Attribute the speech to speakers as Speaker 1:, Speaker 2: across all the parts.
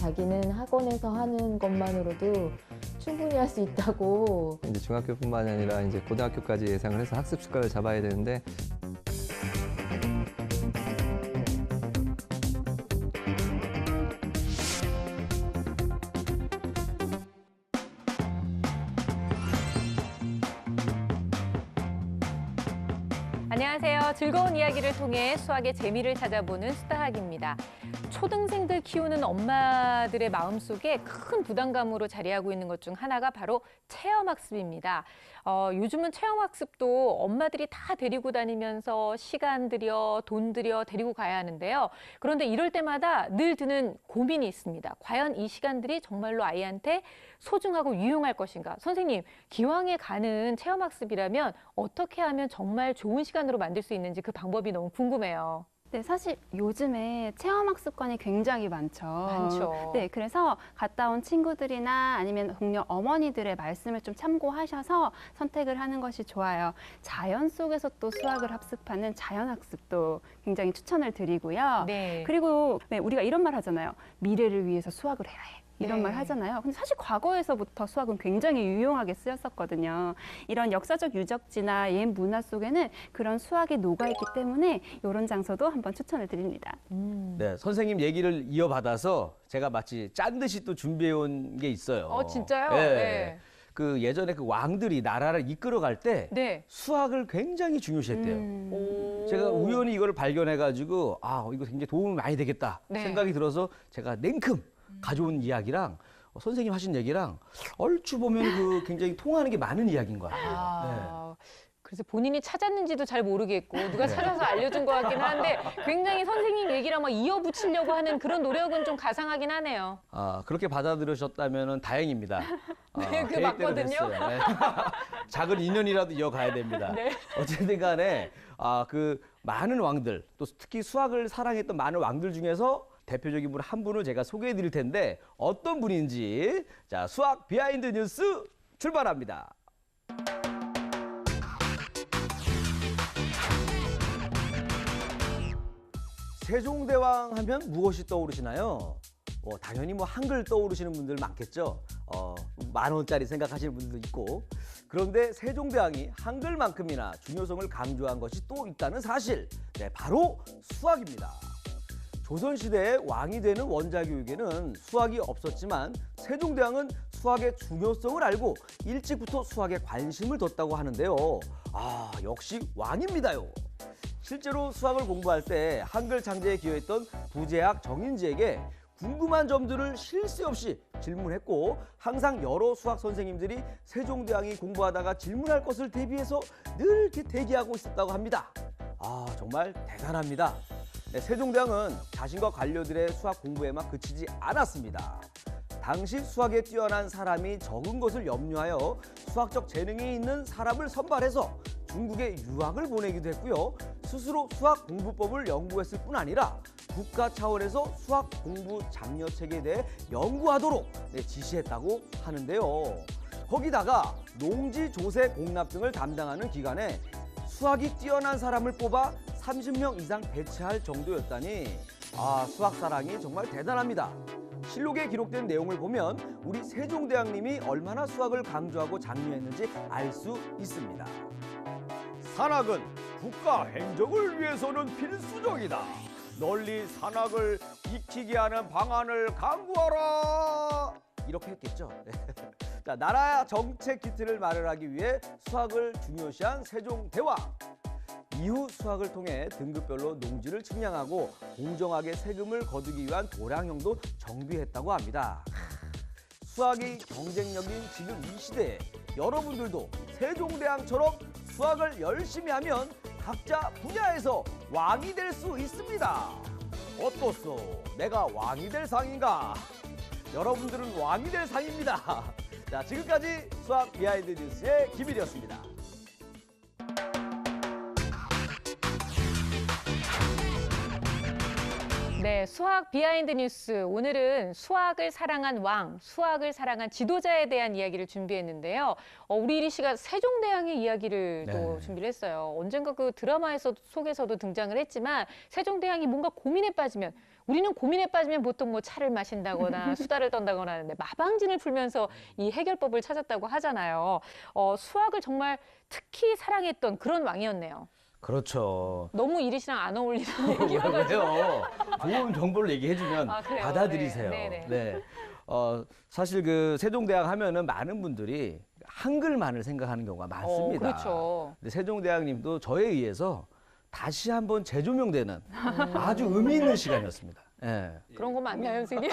Speaker 1: 자기는 학원에서 하는 것만으로도 충분히 할 수 있다고.
Speaker 2: 이제 중학교뿐만 아니라 이제 고등학교까지 예상을 해서 학습 습관을 잡아야 되는데
Speaker 3: 안녕하세요. 즐거운 이야기를 통해 수학의 재미를 찾아보는 수다학입니다. 초등생들 키우는 엄마들의 마음속에 큰 부담감으로 자리하고 있는 것 중 하나가 바로 체험학습입니다. 요즘은 체험학습도 엄마들이 다 데리고 다니면서 시간 들여, 돈 들여 데리고 가야 하는데요. 그런데 이럴 때마다 늘 드는 고민이 있습니다. 과연 이 시간들이 정말로 아이한테 소중하고 유용할 것인가? 선생님, 기왕에 가는 체험학습이라면 어떻게 하면 정말 좋은 시간으로 만들 수 있는지 그 방법이 너무 궁금해요.
Speaker 4: 네, 사실 요즘에 체험학습관이 굉장히 많죠.
Speaker 3: 많죠.
Speaker 4: 네, 그래서 갔다 온 친구들이나 아니면 동료 어머니들의 말씀을 좀 참고하셔서 선택을 하는 것이 좋아요. 자연 속에서 또 수학을 학습하는 자연학습도 굉장히 추천을 드리고요.
Speaker 3: 네.
Speaker 4: 그리고 우리가 이런 말 하잖아요. 미래를 위해서 수학을 해야 해. 이런
Speaker 3: 네.
Speaker 4: 말 하잖아요. 근데 사실 과거에서부터 수학은 굉장히 유용하게 쓰였었거든요. 이런 역사적 유적지나 옛 문화 속에는 그런 수학이 녹아있기 때문에 이런 장소도 한번 추천을 드립니다.
Speaker 5: 네, 선생님 얘기를 이어받아서 제가 마치 짠 듯이 또 준비해온 게 있어요.
Speaker 3: 진짜요?
Speaker 5: 네.
Speaker 3: 네.
Speaker 5: 그 예전에 그 왕들이 나라를 이끌어갈 때
Speaker 3: 네.
Speaker 5: 수학을 굉장히 중요시했대요.
Speaker 3: 오.
Speaker 5: 제가 우연히 이걸 발견해가지고 이거 굉장히 도움이 많이 되겠다
Speaker 3: 네.
Speaker 5: 생각이 들어서 제가 냉큼 가져온 이야기랑 선생님 하신 얘기랑 얼추 보면 그 굉장히 통하는 게 많은 이야기인 것 같아요.
Speaker 3: 그래서 본인이 찾았는지도 잘 모르겠고 누가 찾아서 알려준 것 같긴 한데 굉장히 선생님 얘기랑 막 이어붙이려고 하는 그런 노력은 좀 가상하긴 하네요.
Speaker 5: 그렇게 받아들여셨다면 다행입니다.
Speaker 3: 네, 그
Speaker 5: 계획대로
Speaker 3: 맞거든요.
Speaker 5: 됐어요. 네. 작은 인연이라도 이어가야 됩니다.
Speaker 3: 네.
Speaker 5: 어쨌든 간에 그 많은 왕들, 또 특히 수학을 사랑했던 많은 왕들 중에서 대표적인 분 한 분을 제가 소개해 드릴 텐데 어떤 분인지 자, 수학 비하인드 뉴스 출발합니다. 세종대왕 하면 무엇이 떠오르시나요? 당연히 뭐 한글 떠오르시는 분들 많겠죠. 10,000원짜리 생각하시는 분들도 있고. 그런데 세종대왕이 한글만큼이나 중요성을 강조한 것이 또 있다는 사실. 네, 바로 수학입니다. 조선시대에 왕이 되는 원자교육에는 수학이 없었지만 세종대왕은 수학의 중요성을 알고 일찍부터 수학에 관심을 뒀다고 하는데요. 역시 왕입니다요. 실제로 수학을 공부할 때 한글 창제에 기여했던 부제학 정인지에게 궁금한 점들을 쉴 새 없이 질문했고 항상 여러 수학 선생님들이 세종대왕이 공부하다가 질문할 것을 대비해서 늘 이렇게 대기하고 있었다고 합니다. 정말 대단합니다. 네, 세종대왕은 자신과 관료들의 수학 공부에만 그치지 않았습니다. 당시 수학에 뛰어난 사람이 적은 것을 염려하여 수학적 재능이 있는 사람을 선발해서 중국에 유학을 보내기도 했고요. 스스로 수학 공부법을 연구했을 뿐 아니라 국가 차원에서 수학 공부 장려 체계에 대해 연구하도록 지시했다고 하는데요. 거기다가 농지, 조세, 공납 등을 담당하는 기관에 수학이 뛰어난 사람을 뽑아 30명 이상 배치할 정도였다니 수학 사랑이 정말 대단합니다. 실록에 기록된 내용을 보면 우리 세종대왕님이 얼마나 수학을 강조하고 장려했는지 알 수 있습니다. 산학은 국가 행정을 위해서는 필수적이다. 널리 산학을 익히게 하는 방안을 강구하라. 이렇게 했겠죠. 자, 나라 정책 기틀을 마련하기 위해 수학을 중요시한 세종대왕. 이후 수학을 통해 등급별로 농지를 측량하고 공정하게 세금을 거두기 위한 도량형도 정비했다고 합니다. 수학이 경쟁력인 지금 이 시대에 여러분들도 세종대왕처럼 수학을 열심히 하면 각자 분야에서 왕이 될 수 있습니다. 어떻소? 내가 왕이 될 상인가? 여러분들은 왕이 될 상입니다. 자, 지금까지 수학 비하인드 뉴스의 김일이었습니다.
Speaker 3: 네, 네, 수학 비하인드 뉴스. 오늘은 수학을 사랑한 왕, 수학을 사랑한 지도자에 대한 이야기를 준비했는데요. 우리 이리 씨가 세종대왕의 이야기를 또
Speaker 5: 네.
Speaker 3: 준비를 했어요. 언젠가 그 드라마에서 속에서도 등장을 했지만 세종대왕이 뭔가 고민에 빠지면 우리는 고민에 빠지면 보통 뭐 차를 마신다거나 수다를 떤다거나 하는데 마방진을 풀면서 이 해결법을 찾았다고 하잖아요. 수학을 정말 특히 사랑했던 그런 왕이었네요.
Speaker 5: 그렇죠.
Speaker 3: 너무 이리 씨랑 안 어울리는 얘기여가지고.
Speaker 5: 왜요? 좋은 정보를 얘기해주면
Speaker 3: 아, 그래요?
Speaker 5: 받아들이세요.
Speaker 3: 네, 네,
Speaker 5: 네. 사실 그 세종대왕 하면은 많은 분들이 한글만을 생각하는 경우가 많습니다.
Speaker 3: 그렇죠.
Speaker 5: 근데 세종대왕님도 저에 의해서 다시 한번 재조명되는 아주 의미 있는 시간이었습니다. 예.
Speaker 3: 그런 거 맞나요, 선생님?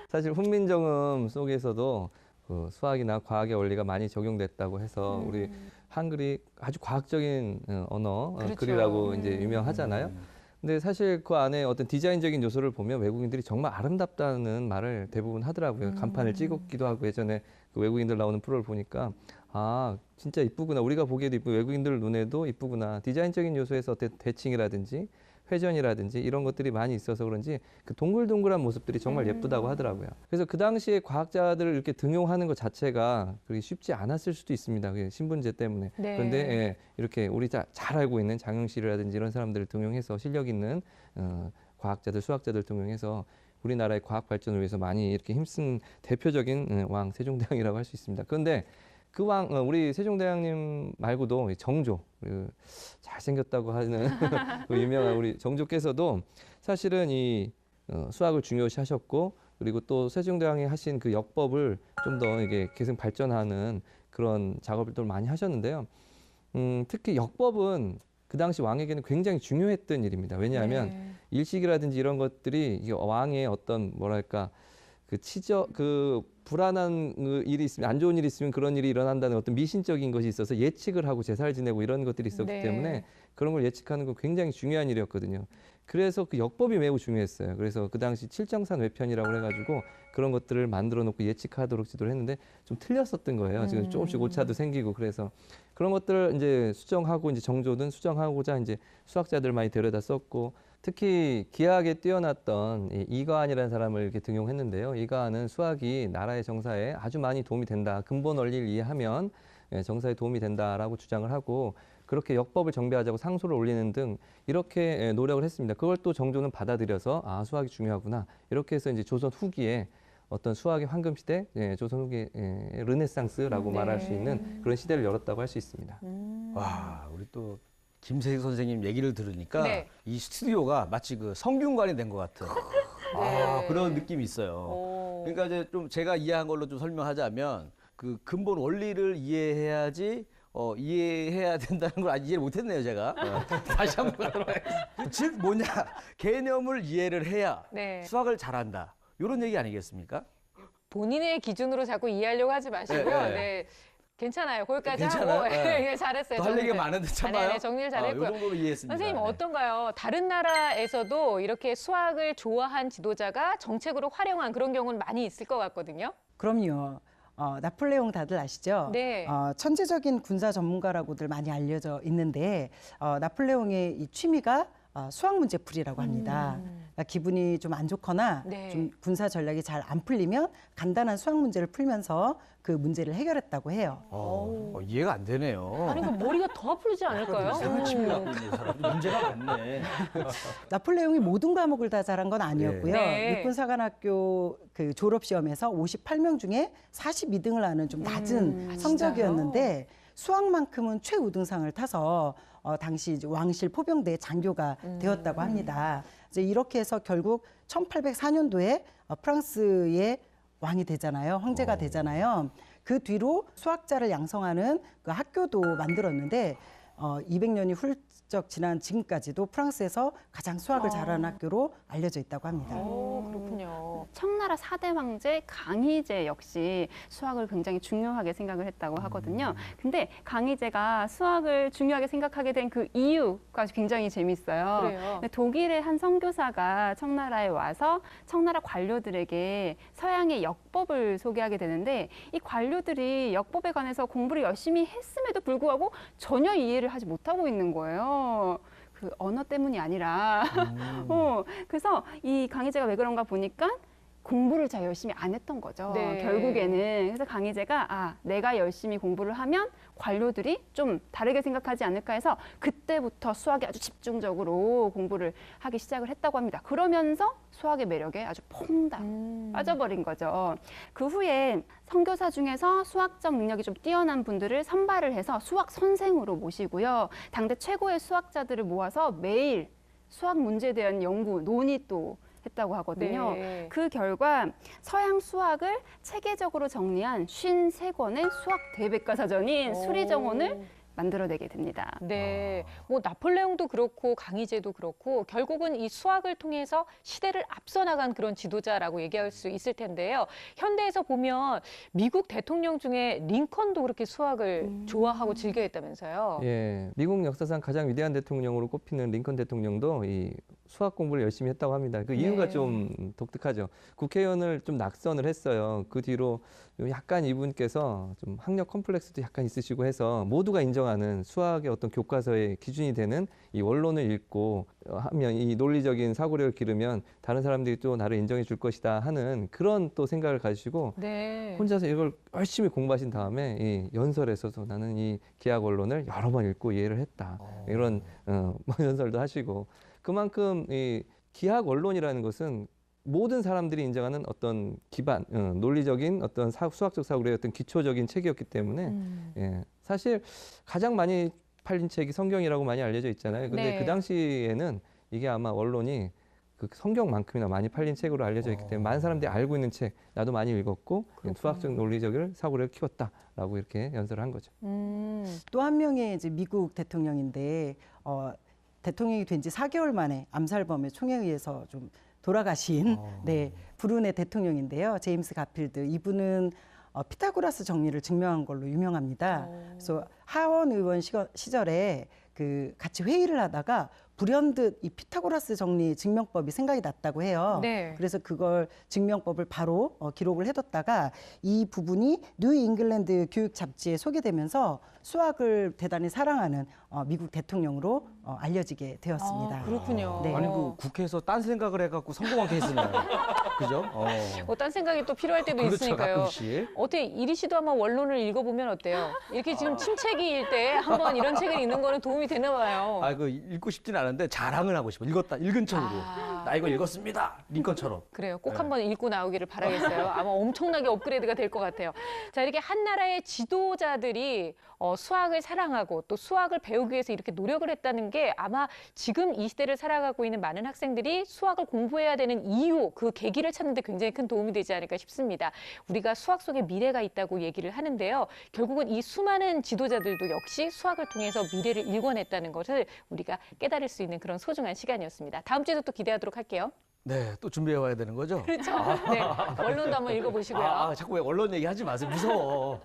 Speaker 2: 사실 훈민정음 속에서도 그 수학이나 과학의 원리가 많이 적용됐다고 해서 우리 한글이 아주 과학적인 언어,
Speaker 3: 그렇죠.
Speaker 2: 글이라고 이제 유명하잖아요. 근데 사실 그 안에 어떤 디자인적인 요소를 보면 외국인들이 정말 아름답다는 말을 대부분 하더라고요. 간판을 찍었기도 하고 예전에 그 외국인들 나오는 프로를 보니까 아 진짜 이쁘구나. 우리가 보기에도 이쁘고 외국인들 눈에도 이쁘구나. 디자인적인 요소에서 어떤 대칭이라든지 회전이라든지 이런 것들이 많이 있어서 그런지 그 동글동글한 모습들이 정말 예쁘다고 하더라고요. 그래서 그 당시에 과학자들을 이렇게 등용하는 것 자체가 그렇게 쉽지 않았을 수도 있습니다. 그 신분제 때문에.
Speaker 3: 네.
Speaker 2: 그런데 예, 이렇게 우리 잘 알고 있는 장영실이라든지 이런 사람들을 등용해서 실력 있는 과학자들, 수학자들 등용해서 우리나라의 과학 발전을 위해서 많이 이렇게 힘쓴 대표적인 왕 세종대왕이라고 할 수 있습니다. 그런데 그 왕, 우리 세종대왕님 말고도 정조, 잘생겼다고 하는 그 유명한 우리 정조께서도 사실은 이 수학을 중요시 하셨고 그리고 또 세종대왕이 하신 그 역법을 좀 더 이게 계속 발전하는 그런 작업들을 많이 하셨는데요. 특히 역법은 그 당시 왕에게는 굉장히 중요했던 일입니다. 왜냐하면
Speaker 3: 네.
Speaker 2: 일식이라든지 이런 것들이 이게 왕의 어떤 뭐랄까 그 불안한 일이 있으면 안 좋은 일이 있으면 그런 일이 일어난다는 어떤 미신적인 것이 있어서 예측을 하고 제사를 지내고 이런 것들이 있었기
Speaker 3: 네.
Speaker 2: 때문에 그런 걸 예측하는 건 굉장히 중요한 일이었거든요. 그래서 그 역법이 매우 중요했어요. 그래서 그 당시 칠정산 외편이라고 해가지고 그런 것들을 만들어 놓고 예측하도록 지도를 했는데 좀 틀렸었던 거예요. 지금 조금씩 오차도 생기고 그래서 그런 것들을 이제 수정하고 이제 정조는 수정하고자 이제 수학자들 많이 데려다 썼고 특히 기하학에 뛰어났던 이가한이라는 사람을 이렇게 등용했는데요. 이가한은 수학이 나라의 정사에 아주 많이 도움이 된다. 근본 원리를 이해하면 정사에 도움이 된다라고 주장을 하고 그렇게 역법을 정비하자고 상소를 올리는 등 이렇게 노력을 했습니다. 그걸 또 정조는 받아들여서 아 수학이 중요하구나 이렇게 해서 이제 조선 후기에 어떤 수학의 황금 시대, 조선 후기 르네상스라고
Speaker 3: 네.
Speaker 2: 말할 수 있는 그런 시대를 열었다고 할 수 있습니다.
Speaker 5: 와, 우리 또 김세희 선생님 얘기를 들으니까
Speaker 3: 네.
Speaker 5: 이 스튜디오가 마치 그 성균관이 된 것 같은 그런 느낌이 있어요.
Speaker 3: 오.
Speaker 5: 그러니까 이제 좀 제가 이해한 걸로 좀 설명하자면 그 근본 원리를 이해해야지 이해해야 된다는 걸 아직 이해를 못했네요, 제가. 다시 한번 가도록 하겠습니다. 즉 뭐냐, 개념을 이해를 해야
Speaker 3: 네.
Speaker 5: 수학을 잘한다. 이런 얘기 아니겠습니까?
Speaker 3: 본인의 기준으로 자꾸 이해하려고 하지 마시고요.
Speaker 5: 네,
Speaker 3: 네.
Speaker 5: 네.
Speaker 3: 괜찮아요. 거기까지
Speaker 5: 괜찮아요?
Speaker 3: 하고.
Speaker 5: 네.
Speaker 3: 네, 잘했어요.
Speaker 5: 또 할 얘기가
Speaker 3: 정리를.
Speaker 5: 많은데 참아요.
Speaker 3: 네, 정리를
Speaker 5: 이
Speaker 3: 잘했고요.
Speaker 5: 정도로 이해했습니다.
Speaker 3: 선생님
Speaker 5: 네.
Speaker 3: 어떤가요? 다른 나라에서도 이렇게 수학을 좋아한 지도자가 정책으로 활용한 그런 경우는 많이 있을 것 같거든요.
Speaker 6: 그럼요. 나폴레옹 다들 아시죠?
Speaker 3: 네.
Speaker 6: 천재적인 군사 전문가라고들 많이 알려져 있는데 나폴레옹의 이 취미가 수학 문제풀이라고 합니다. 그러니까 기분이 좀 안 좋거나
Speaker 3: 네.
Speaker 6: 좀 군사 전략이 잘 안 풀리면 간단한 수학 문제를 풀면서 그 문제를 해결했다고 해요.
Speaker 5: 이해가 안 되네요.
Speaker 3: 아니 그 머리가 더 아프지 않을까요?
Speaker 5: 이상한 취미 갖고 있는 사람 문제가 많네.
Speaker 6: 나폴레옹이 모든 과목을 다 잘한 건 아니었고요.
Speaker 3: 네.
Speaker 6: 육군사관학교 그 졸업 시험에서 58명 중에 42등을 하는 좀 낮은 성적이었는데 수학만큼은 최우등상을 타서 당시 이제 왕실 포병대 장교가 되었다고 합니다. 이제 이렇게 해서 결국 1804년도에 프랑스의 왕이 되잖아요. 황제가 되잖아요. 그 뒤로 수학자를 양성하는 그 학교도 만들었는데 200년이 훌쩍 지난 지금까지도 프랑스에서 가장 수학을 잘하는 학교로 알려져 있다고 합니다.
Speaker 3: 그렇군요.
Speaker 4: 청나라 4대 황제 강희제 역시 수학을 굉장히 중요하게 생각을 했다고 하거든요. 근데 강희제가 수학을 중요하게 생각하게 된 그 이유가 굉장히 재밌어요.
Speaker 3: 그래요.
Speaker 4: 독일의 한 선교사가 청나라에 와서 청나라 관료들에게 서양의 역법을 소개하게 되는데 이 관료들이 역법에 관해서 공부를 열심히 했음에도 불구하고 전혀 이해를 하지 못하고 있는 거예요. 그 언어 때문이 아니라 그래서 이 강희제가 왜 그런가 보니까 공부를 잘 열심히 안 했던 거죠.
Speaker 3: 네.
Speaker 4: 결국에는. 그래서 강희제가 내가 열심히 공부를 하면 관료들이 좀 다르게 생각하지 않을까 해서 그때부터 수학에 아주 집중적으로 공부를 하기 시작을 했다고 합니다. 그러면서 수학의 매력에 아주 퐁당 빠져버린 거죠. 그 후에 선교사 중에서 수학적 능력이 좀 뛰어난 분들을 선발을 해서 수학 선생으로 모시고요. 당대 최고의 수학자들을 모아서 매일 수학 문제에 대한 연구, 논의 또 했다고 하거든요.
Speaker 3: 네.
Speaker 4: 그 결과 서양 수학을 체계적으로 정리한 53권의 수학 대백과사전인 수리정원을 만들어내게 됩니다.
Speaker 3: 네, 뭐 나폴레옹도 그렇고 강희제도 그렇고 결국은 이 수학을 통해서 시대를 앞서 나간 그런 지도자라고 얘기할 수 있을 텐데요. 현대에서 보면 미국 대통령 중에 링컨도 그렇게 수학을 좋아하고 즐겨했다면서요.
Speaker 2: 예, 미국 역사상 가장 위대한 대통령으로 꼽히는 링컨 대통령도 이 수학 공부를 열심히 했다고 합니다. 그 이유가
Speaker 3: 네.
Speaker 2: 좀 독특하죠. 국회의원을 좀 낙선을 했어요. 그 뒤로 약간 이분께서 좀 학력 컴플렉스도 약간 있으시고 해서 모두가 인정하는 수학의 어떤 교과서의 기준이 되는 이 원론을 읽고 하면 이 논리적인 사고력을 기르면 다른 사람들이 또 나를 인정해 줄 것이다 하는 그런 또 생각을 가지시고
Speaker 3: 네.
Speaker 2: 혼자서 이걸 열심히 공부하신 다음에 이 연설에서도 나는 이 기하 원론을 여러 번 읽고 이해를 했다. 이런 연설도 하시고 그만큼 이 기하 원론이라는 것은 모든 사람들이 인정하는 어떤 기반, 논리적인 어떤 수학적 사고의 어떤 기초적인 책이었기 때문에 예, 사실 가장 많이 팔린 책이 성경이라고 많이 알려져 있잖아요. 근데
Speaker 3: 네.
Speaker 2: 그 당시에는 이게 아마 원론이 그 성경만큼이나 많이 팔린 책으로 알려져 있기 때문에 많은 사람들이 알고 있는 책, 나도 많이 읽었고 수학적 논리적인 사고를 키웠다라고 이렇게 연설을 한 거죠.
Speaker 6: 또 한 명의 이제 미국 대통령인데 대통령이 된 지 4개월 만에 암살범의 총에 의해서 좀 돌아가신 네, 불운의 대통령인데요. 제임스 가필드. 이분은 피타고라스 정리를 증명한 걸로 유명합니다. 그래서 하원 의원 시절에 그 같이 회의를 하다가 불현듯 이 피타고라스 정리 증명법이 생각이 났다고 해요.
Speaker 3: 네.
Speaker 6: 그래서 그걸 증명법을 바로 기록을 해뒀다가 이 부분이 뉴 잉글랜드 교육 잡지에 소개되면서 수학을 대단히 사랑하는 미국 대통령으로 알려지게 되었습니다.
Speaker 3: 아, 그렇군요.
Speaker 6: 네.
Speaker 5: 아니 그 국회에서 딴 생각을 해갖고 성공한 케이스네요. 그죠?
Speaker 3: 딴 생각이 또 필요할 때도
Speaker 5: 그렇죠,
Speaker 3: 있으니까요.
Speaker 5: 가끔씩.
Speaker 3: 어떻게 이리 씨도 한번 원론을 읽어보면 어때요? 이렇게 지금 침체기일 때 한번 이런 책을 읽는 거는 도움이 되나 봐요.
Speaker 5: 그 읽고 싶지는 않은데 자랑을 하고 싶어. 읽은 척으로.
Speaker 3: 아.
Speaker 5: 나 이거 읽었습니다. 링컨처럼.
Speaker 3: 그래요. 꼭
Speaker 5: 네.
Speaker 3: 한번 읽고 나오기를 바라겠어요. 아마 엄청나게 업그레이드가 될 것 같아요. 자, 이렇게 한 나라의 지도자들이 수학을 사랑하고 또 수학을 배우기 위해서 이렇게 노력을 했다는 게 아마 지금 이 시대를 살아가고 있는 많은 학생들이 수학을 공부해야 되는 이유, 그 계기를 찾는 데 굉장히 큰 도움이 되지 않을까 싶습니다. 우리가 수학 속에 미래가 있다고 얘기를 하는데요. 결국은 이 수많은 지도자들도 역시 수학을 통해서 미래를 일궈냈다는 것을 우리가 깨달을 수 있는 그런 소중한 시간이었습니다. 다음 주에도 또 기대하도록 할게요.
Speaker 5: 네, 또 준비해 와야 되는 거죠?
Speaker 3: 그렇죠. 네, 원론도 한번 읽어보시고요.
Speaker 5: 자꾸 왜 언론 얘기하지 마세요. 무서워.